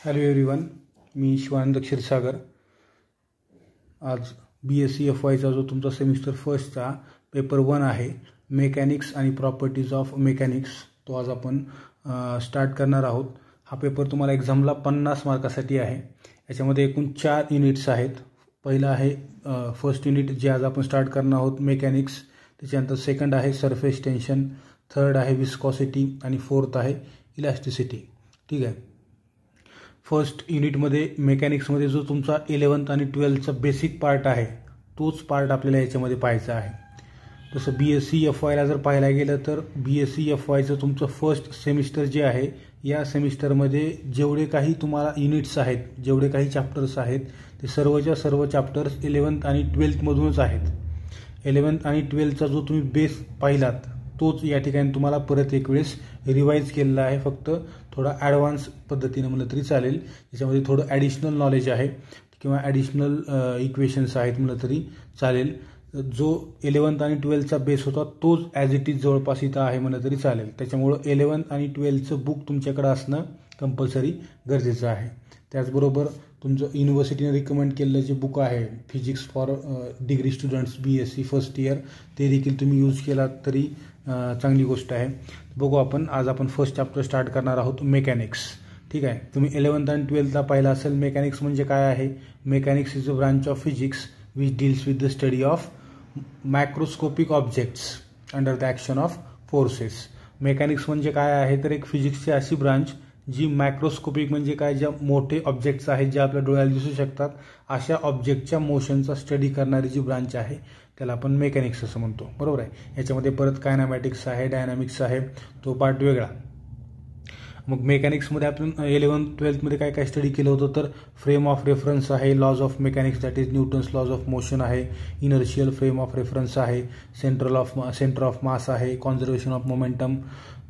Hello everyone, मी शिवानंद क्षीरसागर. आज BSc FYचा जो तुमचा सेमिस्टर फर्स्टचा पेपर 1 आहे, मेकॅनिक्स आणि प्रॉपर्टीज ऑफ मेकॅनिक्स, तो आज आपण स्टार्ट करणार आहोत. हा पेपर तुम्हाला एक्झामला 50 मार्कासाठी आहे. याच्यामध्ये एकूण 4 युनिट्स आहेत. पहिला आहे फर्स्ट युनिट जे आज आपण स्टार्ट करणार आहोत, मेकॅनिक्स. त्याच्यानंतर सेकंड आहे सरफेस टेन्शन, थर्ड आहे विस्कॉसिटी आणि फोर्थ आहे इलॅस्टिसिटी. ठीक आहे. फर्स्ट युनिटमध्ये मेकॅनिक्समध्ये जो तुमचा 11th आणि 12thचा बेसिक पार्ट आहे, तोच पार्ट आपल्याला याच्यामध्ये पाहायचा आहे. तसं BSc FYला जर पाहायला गेलं तर BSc FYचं तुमचं फर्स्ट सेमिस्टर जे आहे, या सेमिस्टरमध्ये जेवढे काही तुम्हाला युनिट्स आहेत, जेवढे काही चॅप्टर्स आहेत, ते सर्वच्या सर्व चॅप्टर्स 11th आणि 12thमधूनच आहेत. 11th आणि 12thचा जो तुम्ही बेस पाहिलात तोच या ठिकाणी तुम्हाला परत एक वेळेस रिवाईज केलेला आहे. फक्त थोडा ॲडव्हान्स पद्धतीने म्हणलं तरी चालेल. याच्यामध्ये थोडं ॲडिशनल नॉलेज आहे किंवा ॲडिशनल इक्वेशन्स आहेत म्हणलं तरी चालेल. जो 11th आणि 12thचा बेस होता तोच ॲज इट इज जवळपास इथं आहे म्हणलं तरी चालेल. त्याच्यामुळं 11th आणि 12thचं बुक तुमच्याकडे असणं कंपल्सरी गरजेचं आहे. त्याचबरोबर तुमचं युनिव्हर्सिटीने रिकमेंड केलेलं जे बुक आहे physics for degree students BSc first year, ते देखील तुम्ही यूज केलात तरी चांगली गोष्ट आहे. बघू आज आपण फर्स्ट चॅप्टर स्टार्ट करणार आहोत, मेकॅनिक्स. ठीक आहे. तुम्ही 11th आणि 12thला पाहिलं असेल. मेकॅनिक्स म्हणजे काय आहे? Mechanics is a branch of physics which deals with the study of macroscopic objects under the action of forces. Mechanics म्हणजे काय आहे? तर एक फिजिक्सची अशी ब्रांच जी मॅक्रोस्कोपिक म्हणजे काय, ज्या मोठे ऑब्जेक्ट्स आहेत जे आपल्या डोळ्याला दिसू शकतात, अशा ऑब्जेक्टच्या मोशनचा स्टडी करणारी जी ब्रांच आहे त्याला आपण मेकॅनिक्स असं म्हणतो. बरोबर आहे. याच्यामध्ये परत कायनामॅटिक्स आहे, डायनामिक्स आहे, तो पार्ट वेगळा. मग मेकॅनिक्समध्ये आपण 11th 12thमध्ये काय काय स्टडी केलं होतं? तर फ्रेम ऑफ रेफरन्स आहे, laws of mechanics that is Newton's laws of motion आहे, इनर्शियल फ्रेम ऑफ रेफरन्स आहे, सेंटर ऑफ मास आहे, conservation of momentum,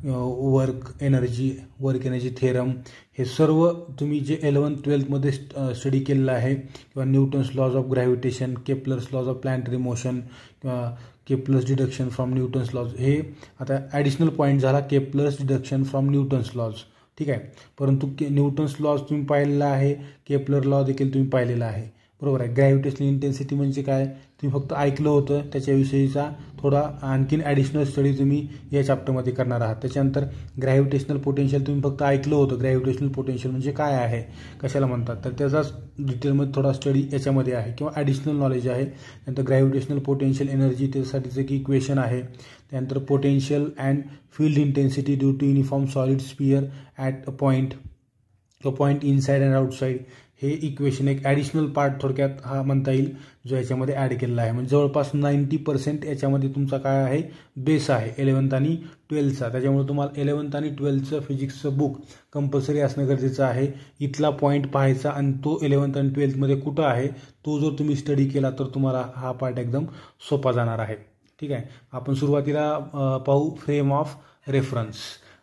work energy theorem. हे सर्व तुम्ही जे 11th 12thमध्ये स्टडी केलेलं आहे, किंवा Newton's laws of gravitation, Kepler's laws of planetary motion, किंवा Kepler's deduction from Newton's laws. हे आता ॲडिशनल पॉईंट झाला, Kepler's deduction from Newton's laws. ठीक आहे. परंतु न्यूटन्स लॉज तुम्ही पाहिलेला आहे, केप्लर लॉ देखील तुम्ही पाहिलेला आहे. बरोबर आहे. ग्रॅव्हिटेशनल इंटेन्सिटी म्हणजे काय तुम्ही फक्त ऐकलं होतं, त्याच्याविषयीचा थोडा आणखीन ॲडिशनल स्टडी तुम्ही या चॅप्टरमध्ये करणार आहात. त्याच्यानंतर ग्रॅव्हिटेशनल पोटेन्शियल तुम्ही फक्त ऐकलं होतं. ग्रॅव्हिटेशनल पोटेन्शियल म्हणजे काय आहे, कशाला म्हणतात, तर त्याचाच डिटेलमध्ये थोडा स्टडी याच्यामध्ये आहे किंवा ॲडिशनल नॉलेज आहे. त्यानंतर ग्रॅव्हिटेशनल पोटेन्शियल एनर्जी, त्यासाठीचं एक इक्वेशन आहे. त्यानंतर potential and field intensity due to uniform solid sphere at a point inside and outside. हे इक्वेशन एक ॲडिशनल पार्ट थोडक्यात हा म्हणता येईल जो याच्यामध्ये ॲड केलेला आहे. म्हणजे जवळपास 90% याच्यामध्ये तुमचा काय आहे, बेस आहे 11th आणि 12thचा. त्याच्यामुळे तुम्हाला 11th आणि 12thचं फिजिक्सचं बुक कंपल्सरी असणं गरजेचं आहे. इथला पॉईंट पाहायचा आणि तो 11th आणि 12thमध्ये कुठं आहे तो जर तुम्ही स्टडी केला तर तुम्हाला हा पार्ट एकदम सोपा जाणार आहे. ठीक आहे. आपण सुरुवातीला पाहू फ्रेम ऑफ रेफरन्स.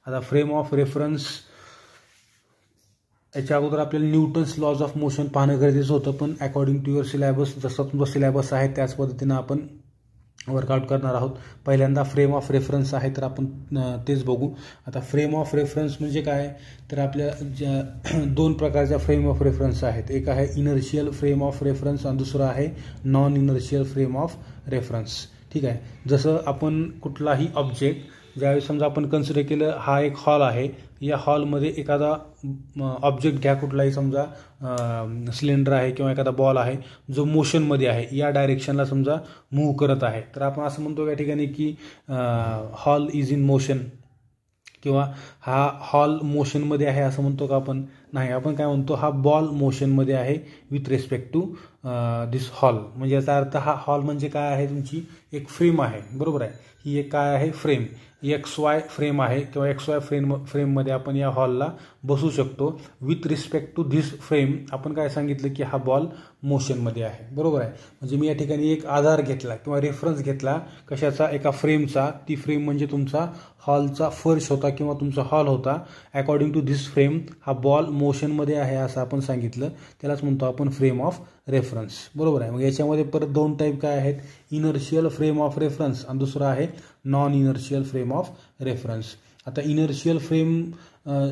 आता फ्रेम ऑफ रेफरन्स याच्या अगोदर आपल्याला न्यूटन्स लॉज ऑफ मोशन पाहणं गरजेचं होतं, पण अकॉर्डिंग टू युअर सिलेबस, जसा तुमचा सिलेबस आहे त्याच पद्धतीनं आपण वर्कआउट करणार आहोत. पहिल्यांदा फ्रेम ऑफ रेफरन्स आहे तर आपण तेच बघू. आता फ्रेम ऑफ रेफरन्स म्हणजे काय, तर आपल्या ज्या 2 प्रकारच्या फ्रेम ऑफ रेफरन्स आहेत. एक आहे इनर्शियल फ्रेम ऑफ रेफरन्स आणि दुसरं आहे non inertial frame of reference. ठीक आहे. जसं आपण कुठलाही ऑब्जेक्ट ज्यावेळेस समजा आपण कन्सिडर केलं हा एक हॉल आहे, या हॉलमध्ये एखादा ऑब्जेक्ट घ्या, कुठलाही समजा सिलेंडर आहे किंवा एखादा बॉल आहे जो मोशनमध्ये आहे, या डायरेक्शनला समजा मूव्ह करत आहे, तर आपण असं म्हणतो या ठिकाणी की हॉल इज इन मोशन, किंवा हा हॉल मोशनमध्ये आहे असं म्हणतो का आपण? नाही. आपण काय म्हणतो, हा बॉल मोशनमध्ये आहे with respect to this hall. म्हणजे याचा अर्थ हा हॉल म्हणजे काय आहे, तुमची एक फ्रेम आहे. बरोबर आहे. ही एक काय आहे, फ्रेम, XY फ्रेम आहे किंवा XY फ्रेममध्ये आपण या हॉलला बसू शकतो. With respect to this frame आपण काय सांगितलं की हा बॉल मोशनमध्ये आहे. बरोबर आहे. म्हणजे मी या ठिकाणी एक आधार घेतला किंवा रेफरन्स घेतला कशाचा, एका फ्रेमचा. ती फ्रेम म्हणजे तुमचा हॉलचा फर्श होता किंवा तुमचा हॉल होता. अकॉर्डिंग टू धिस फ्रेम हा बॉल मोशनमध्ये आहे असं आपण सांगितलं, त्यालाच म्हणतो आपण फ्रेम ऑफ रेफरन्स. बरोबर आहे. मग याच्यामध्ये परत 2 टाईप काय आहेत, इनर्शियल फ्रेम ऑफ रेफरन्स आणि दुसरा आहे non inertial frame of reference. आता इनर्शियल फ्रेम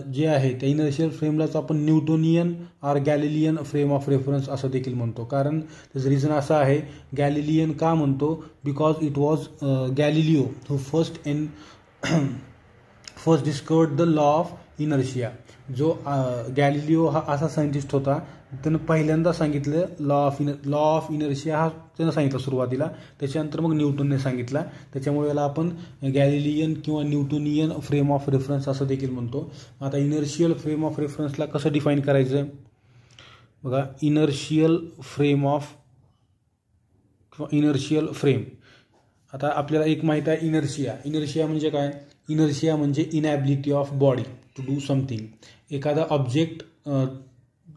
जे आहे त्या इनर्शियल फ्रेमलाच आपण Newtonian or Galilean frame of reference असं देखील म्हणतो. कारण त्याचं रिझन असं आहे, गॅलिलियन का म्हणतो, because it was Galileo who first discovered the law of inertia. जो गॅलिलिओ हा असा सायंटिस्ट होता, त्यानं पहिल्यांदा सांगितलं लॉ ऑफ इनर्शिया हा त्यानं सांगितला सुरुवातीला, त्याच्यानंतर मग न्यूटनने सांगितला. त्याच्यामुळे याला आपण गॅलिलियन किंवा न्यूटोनियन फ्रेम ऑफ रेफरन्स असं देखील म्हणतो. आता इनर्शियल फ्रेम ऑफ रेफरन्सला कसं डिफाईन करायचं बघा. इनर्शियल फ्रेम आता आपल्याला एक माहीत आहे, इनर्शिया म्हणजे काय. इनर्शिया म्हणजे inability of body to do something. एखादा ऑब्जेक्ट,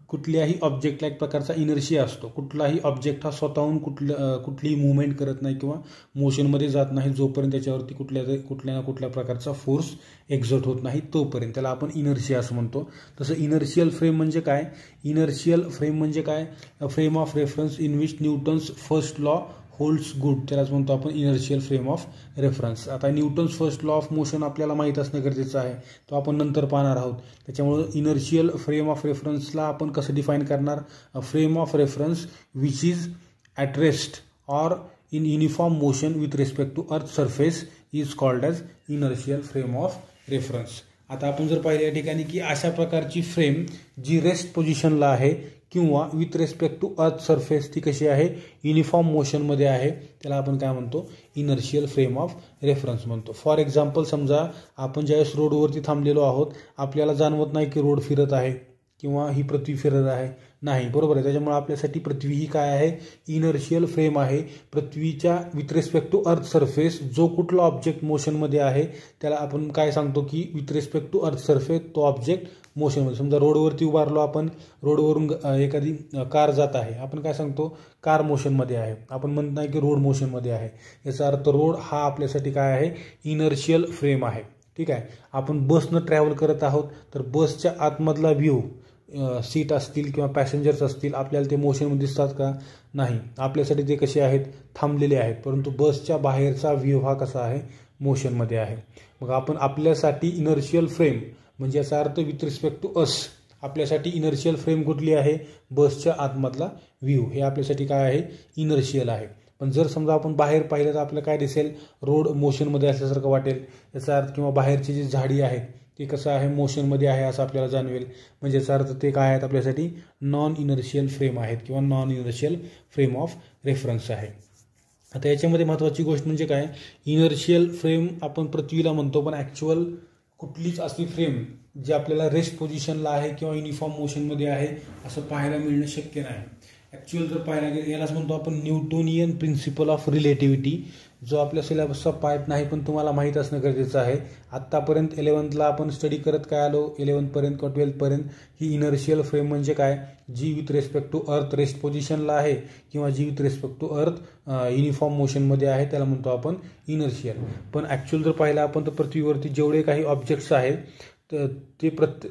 कुठल्याही ऑब्जेक्टला एक प्रकारचा इनर्शिया असतो. कुठलाही ऑब्जेक्ट हा स्वतःहून कुठलीही मुवमेंट करत नाही किंवा मोशनमध्ये जात नाही जोपर्यंत त्याच्यावरती कुठल्या ना कुठल्या प्रकारचा फोर्स एक्झर्ट होत नाही तोपर्यंत, त्याला आपण इनर्शिया असं म्हणतो. तसं इनर्शियल फ्रेम म्हणजे काय. Frame of reference in which Newton's first law holds good, त्यालाच म्हणतो आपण इनर्शियल फ्रेम ऑफ रेफरन्स. आता Newton's first law of motion आपल्याला माहीत असणं गरजेचं आहे, तो आपण नंतर पाहणार आहोत. त्याच्यामुळं इनर्शियल फ्रेम ऑफ रेफरन्सला आपण कसं डिफाईन करणार. Frame of reference which is at rest or in uniform motion with respect to earth surface is called as inertial frame of reference. आता आपण जर पाहिलं या ठिकाणी की अशा प्रकारची फ्रेम जी रेस्ट पोझिशनला आहे किंवा with respect to earth surface ती कशी आहे, युनिफॉर्म मोशनमध्ये आहे, त्याला आपण काय म्हणतो, इनर्शियल फ्रेम ऑफ रेफरन्स म्हणतो. फॉर एक्झाम्पल समजा आपण ज्यावेळेस रोडवरती थांबलेलो आहोत, आपल्याला जाणवत नाही की रोड फिरत आहे किंवा ही पृथ्वी फिरत आहे, नाही, बरोबर आहे. त्याच्यामुळे आपल्यासाठी पृथ्वी ही काय आहे, इनर्शियल फ्रेम आहे. पृथ्वीच्या with respect to earth surface जो कुठला ऑब्जेक्ट मोशनमध्ये आहे त्याला आपण काय सांगतो की with respect to earth surface तो ऑब्जेक्ट मोशनमध्ये. समजा रोडवरती उभारलो आपण, रोडवरून एखादी कार जात आहे, आपण काय सांगतो, कार मोशनमध्ये आहे, आपण म्हणत नाही की रोड मोशनमध्ये आहे. याचा अर्थ रोड हा आपल्यासाठी काय आहे, इनर्शियल फ्रेम आहे. ठीक आहे. आपण बसनं ट्रॅव्हल करत आहोत तर बसच्या आतमधला व्ह्यू, सीट असतील किंवा पॅसेंजर्स असतील, आपल्याला ते मोशनमध्ये दिसतात का, नाही, आपल्यासाठी ते कसे आहेत, थांबलेले आहेत. परंतु बसच्या बाहेरचा व्ह्यू हा कसा आहे, मोशनमध्ये आहे. मग आपण आपल्यासाठी इनर्शियल फ्रेम म्हणजे याचा अर्थ विथ रिस्पेक्ट टू अस, आपल्यासाठी इनर्शियल फ्रेम कुठली आहे, बसच्या आतमधला व्ह्यू, हे आपल्यासाठी काय आहे, इनर्शियल आहे. पण जर समजा आपण बाहेर पाहिलं तर आपल्याला काय दिसेल, रोड मोशनमध्ये असल्यासारखं वाटेल. याचा अर्थ किंवा बाहेरची जी झाडी आहेत ते कसं आहे, मोशनमध्ये आहे असं आपल्याला जाणवेल. म्हणजे याचा अर्थ ते काय आहेत, आपल्यासाठी नॉन इनर्शियल फ्रेम आहेत किंवा non inertial frame of reference आहे. आता याच्यामध्ये महत्त्वाची गोष्ट म्हणजे काय, इनर्शियल फ्रेम आपण पृथ्वीला म्हणतो, पण ॲक्च्युअल कुठलीच अशी फ्रेम जी आपल्याला रेस्ट पोझिशनला आहे किंवा युनिफॉर्म मोशनमध्ये आहे असं पाहायला मिळणं शक्य नाही. ॲक्च्युअल जर पाहायला गेलं यालाच म्हणतो आपण न्यूटोनियन प्रिन्सिपल ऑफ रिलेटिव्हिटी, जो आपल्या सिलेबसचा पार्ट नाही पण तुम्हाला माहीत असणं गरजेचं आहे. आत्तापर्यंत 11th आपण स्टडी करत काय आलो, 11th पर्यंत किंवा 12th पर्यंत, ही इनर्शियल फ्रेम म्हणजे काय, जी with respect to earth rest पोझिशनला आहे किंवा जी with respect to earth uniform मोशनमध्ये आहे त्याला म्हणतो आपण इनर्शियल. पण ॲक्च्युअल जर पाहिलं आपण तर पृथ्वीवरती जेवढे काही ऑब्जेक्ट्स आहेत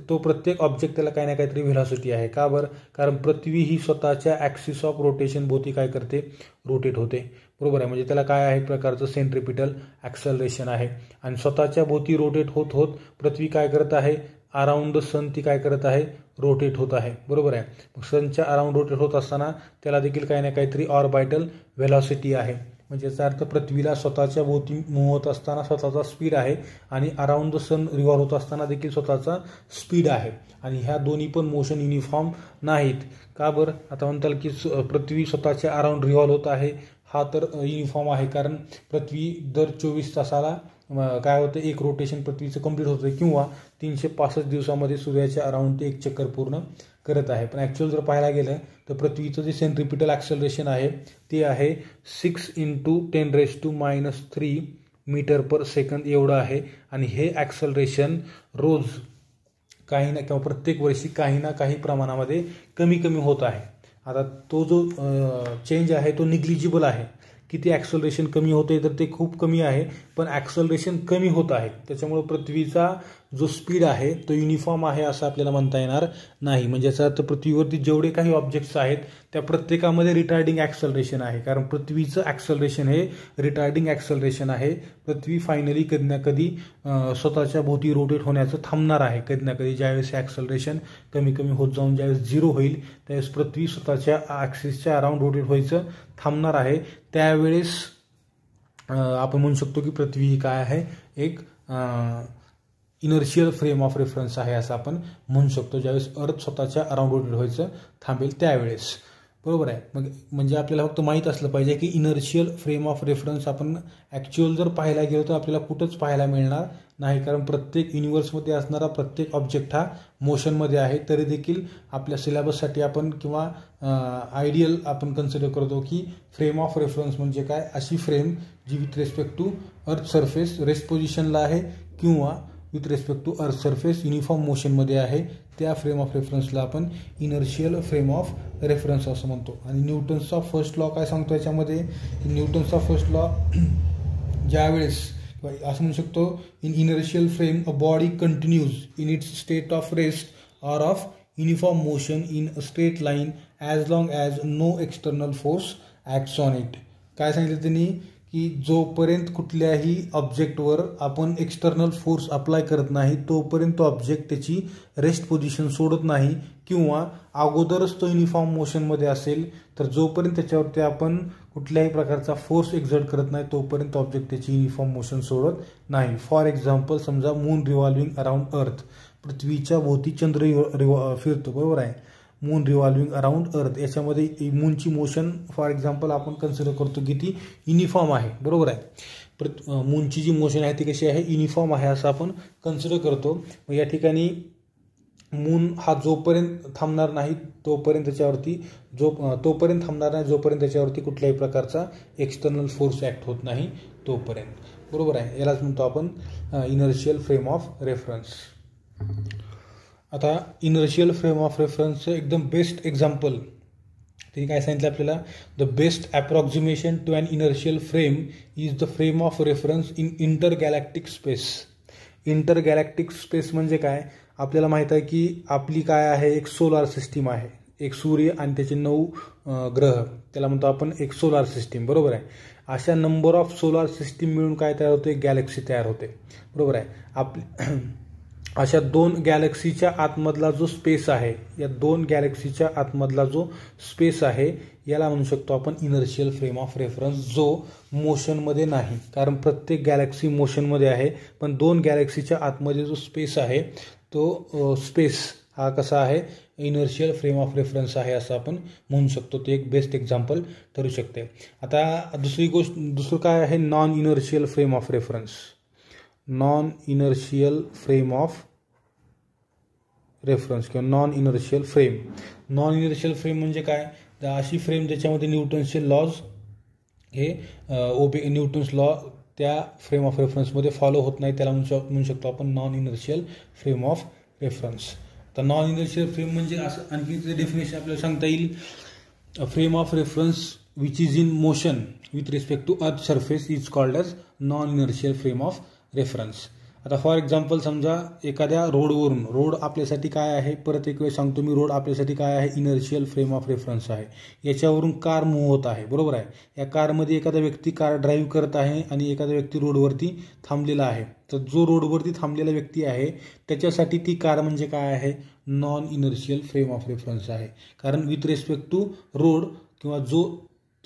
तो प्रत्येक ऑब्जेक्ट त्याला काही ना काहीतरी व्हेलॉसिटी आहे. का बरं, कारण पृथ्वी ही स्वतःच्या ॲक्सिस ऑफ रोटेशन भोवती काय करते, रोटेट होते, बरोबर आहे. म्हणजे त्याला काय आहे, प्रकारचं सेंट्रिपिटल ॲक्सेलरेशन आहे आणि स्वतःच्या भोवती रोटेट होत होत पृथ्वी काय करत आहे, अराउंड द सन ती काय करत आहे, रोटेट होत आहे, बरोबर आहे. मग सनच्या अराउंड रोटेट होत असताना त्याला देखील काही ना काहीतरी ऑर्बिटल व्हेलॉसिटी आहे. म्हणजे याचा अर्थ पृथ्वीला स्वतःच्या भोवती मूव्ह होत असताना स्वतःचा स्पीड आहे आणि अराउंड द सन रिव्हॉल्व होत असताना देखील स्वतःचा स्पीड आहे. आणि ह्या दोन्ही पण मोशन युनिफॉर्म नाहीत. का बरं, आता म्हणताल की पृथ्वी स्वतःच्या अराउंड रिव्हॉल्व होत आहे, हा तर युनिफॉर्म आहे, कारण पृथ्वी दर 24 तासाला काय होतं, एक रोटेशन पृथ्वीचं कंप्लीट होतं किंवा 365 दिवसामध्ये सूर्याच्या अराउंड ते एक चक्कर पूर्ण करत आहे. पण ॲक्च्युअल जर पाहायला गेलं तर पृथ्वीचं जे सेंट्रिपिटल ॲक्सेलरेशन आहे ते आहे 6 × 10⁻³ मीटर पर सेकंद एवढं आहे. आणि हे ॲक्सेलरेशन रोज काही ना किंवा प्रत्येक वर्षी काही ना काही प्रमाणामध्ये कमी कमी होत आहे. आता तो जो चेंज आहे तो निग्लिजिबल आहे. किती ॲक्सेलरेशन कमी होते तर ते खूप कमी आहे, पण ॲक्सेलरेशन कमी होत आहे. त्याच्यामुळे पृथ्वीचा जो स्पीड आहे तो युनिफॉर्म आहे असं आपल्याला म्हणता येणार नाही. म्हणजे याचा अर्थ पृथ्वीवरती जेवढे काही ऑब्जेक्ट्स आहेत त्या प्रत्येकामध्ये रिटार्डिंग ॲक्सलरेशन आहे, कारण पृथ्वीचं ॲक्सलरेशन हे रिटार्डिंग ॲक्सलरेशन आहे. पृथ्वी फायनली कधी ना कधी स्वतःच्या भोवती रोटेट होण्याचं थांबणार आहे. कधी ना कधी ज्यावेळेस ॲक्सलरेशन कमी कमी होत जाऊन ज्यावेळेस 0 होईल त्यावेळेस पृथ्वी स्वतःच्या ॲक्सिसच्या अराउंड रोटेट व्हायचं थांबणार आहे. त्यावेळेस आपण म्हणू शकतो की पृथ्वी ही काय आहे, एक इनर्शियल फ्रेम ऑफ रेफरन्स आहे असं आपण म्हणू शकतो. ज्यावेळेस अर्थ स्वतःच्या अराउंड रोटेट व्हायचं थांबेल त्यावेळेस, बरोबर आहे. मग म्हणजे आपल्याला फक्त माहीत असलं पाहिजे की इनर्शियल फ्रेम ऑफ रेफरन्स आपण ॲक्च्युअल जर पाहायला गेलो तर आपल्याला कुठंच पाहायला मिळणार नाही, कारण प्रत्येक युनिवर्समध्ये असणारा प्रत्येक ऑब्जेक्ट हा मोशनमध्ये आहे. तरी देखील आपल्या सिलेबससाठी आपण किंवा आयडियल आपण कन्सिडर करतो की फ्रेम ऑफ रेफरन्स म्हणजे काय, अशी फ्रेम जी with respect to earth surface rest पोझिशनला आहे किंवा with respect to earth surface uniform मोशनमध्ये आहे, त्या फ्रेम ऑफ रेफरन्सला आपण इनर्शियल फ्रेम ऑफ रेफरन्स असं म्हणतो. आणि न्यूटन्सचा फर्स्ट लॉ काय सांगतो याच्यामध्ये, न्यूटन्सचा फर्स्ट लॉ ज्यावेळेस असं म्हणू शकतो, in inertial frame a body continues in its state of rest or of uniform motion in a straight line as long as no external force acts on it. काय सांगितलं त्यांनी की जोपर्यंत कुठल्याही ऑब्जेक्टवर आपण एक्सटर्नल फोर्स अप्लाय करत नाही तोपर्यंत तो ऑब्जेक्ट त्याची रेस्ट पोझिशन सोडत नाही, किंवा अगोदरच तो युनिफॉर्म मोशनमध्ये असेल तर जोपर्यंत त्याच्यावरती आपण कुठल्याही प्रकारचा फोर्स एक्झर्ट करत नाही तोपर्यंत ऑब्जेक्ट त्याची युनिफॉर्म मोशन सोडत नाही. फॉर एक्झाम्पल समजा मून रिव्हॉल्विंग अराउंड अर्थ, पृथ्वीच्या भोवती चंद्र फिरतो, बरोबर आहे. मून रिव्हॉल्विंग अराउंड अर्थ, याच्यामध्ये मूनची मोशन फॉर एक्झाम्पल आपण कन्सिडर करतो की ती युनिफॉर्म आहे, बरोबर आहे. मूनची जी मोशन आहे ती कशी आहे, युनिफॉर्म आहे असं आपण कन्सिडर करतो. मग या ठिकाणी मून हा जोपर्यंत थांबणार नाही तोपर्यंत त्याच्यावरती कुठल्याही प्रकारचा एक्सटर्नल फोर्स ॲक्ट होत नाही तोपर्यंत, बरोबर आहे. यालाच म्हणतो आपण इनर्शियल फ्रेम ऑफ रेफरन्स. आता इनर्शियल फ्रेम ऑफ रेफरन्सचं एकदम बेस्ट एक्झाम्पल त्यांनी काय सांगितलं आपल्याला, the best approximation to an inertial frame is the frame of reference in intergalactic space. Intergalactic space म्हणजे काय, आपल्याला माहीत आहे की आपली काय आहे, एक सोलार सिस्टीम आहे, एक सूर्य आणि त्याचे 9 ग्रह, त्याला म्हणतो आपण एक सोलार सिस्टीम, बरोबर आहे. अशा नंबर ऑफ सोलार सिस्टीम मिळून काय तयार होते, गॅलेक्सी तयार होते, बरोबर आहे. अशा 2 गॅलेक्सीच्या आतमधला जो स्पेस आहे, या 2 गॅलेक्सीच्या आतमधला जो स्पेस आहे याला म्हणू शकतो आपण इनर्शियल फ्रेम ऑफ रेफरन्स, जो मोशनमध्ये नाही. कारण प्रत्येक गॅलेक्सी मोशनमध्ये आहे, पण 2 गॅलेक्सीच्या आतमध्ये जो स्पेस आहे तो स्पेस हा कसा आहे, इनर्शियल फ्रेम ऑफ रेफरन्स आहे असं आपण म्हणू शकतो. ते एक बेस्ट एक्झाम्पल ठरू शकते. आता दुसरं काय आहे, non inertial frame of reference. Non inertial frame of reference किंवा non inertial frame. Non inertial frame म्हणजे काय, तर अशी फ्रेम ज्याच्यामध्ये न्यूटन्सचे लॉज हे न्यूटन्स लॉ त्या फ्रेम ऑफ रेफरन्समध्ये फॉलो होत नाही, त्याला म्हणू शकतो आपण non inertial frame of reference. तर नॉन इनर्शियल फ्रेम म्हणजे असं आणखी डेफिनेशन आपल्याला सांगता येईल, a frame of reference which is in motion with respect to earth surface is called as non inertial frame of reference. आता फॉर एक्झाम्पल समजा एखाद्या रोडवरून, रोड आपल्यासाठी काय आहे, परत एक वेळ सांगतो मी, रोड आपल्यासाठी काय आहे, इनर्शियल फ्रेम ऑफ रेफरन्स आहे. याच्यावरून कार मूव्ह होत आहे, बरोबर आहे. या कारमध्ये एखादा व्यक्ती कार ड्राईव्ह करत आहे आणि एखादा व्यक्ती रोडवरती थांबलेला आहे. तर जो रोडवरती थांबलेला व्यक्ती आहे त्याच्यासाठी ती कार म्हणजे काय आहे, non inertial frame of reference आहे. कारण विथ रिस्पेक्ट टू रोड किंवा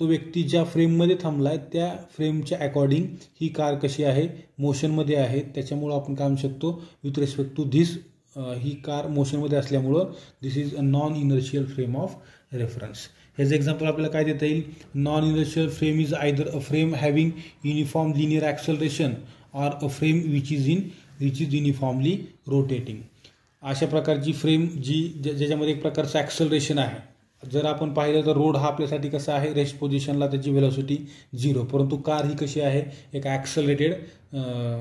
तो व्यक्ती ज्या फ्रेममध्ये थांबला आहे त्या फ्रेमच्या अकॉर्डिंग ही कार कशी आहे, मोशनमध्ये आहे. त्याच्यामुळं आपण काय म्हणू शकतो, विथ रिस्पेक्ट टू धिस ही कार मोशनमध्ये असल्यामुळं this is a non inertial frame of reference. ह्याचं एक्झाम्पल आपल्याला काय देता येईल, non inertial frame is either a frame having uniform linear acceleration or a frame which is uniformly rotating. अशा प्रकारची फ्रेम ज्याच्यामध्ये एक प्रकारचं ॲक्सलरेशन आहे. जर आपण पाहिलं तर रोड हा आपल्यासाठी कसा आहे, रेस्ट पोझिशनला त्याची व्हेलॉसिटी 0, परंतु कार ही कशी आहे, एक ॲक्सलरेटेड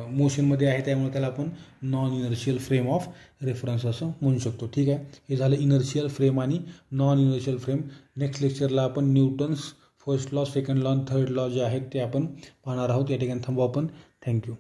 मोशनमध्ये आहे, त्यामुळे त्याला आपण non inertial frame of reference असं म्हणू शकतो. ठीक आहे, हे झालं इनर्शियल फ्रेम आणि नॉन इनर्शियल फ्रेम. नेक्स्ट लेक्चरला आपण Newton's first law, second law आणि थर्ड लॉ जे आहेत ते आपण पाहणार आहोत. या ठिकाणी थांबू आपण. थँक्यू.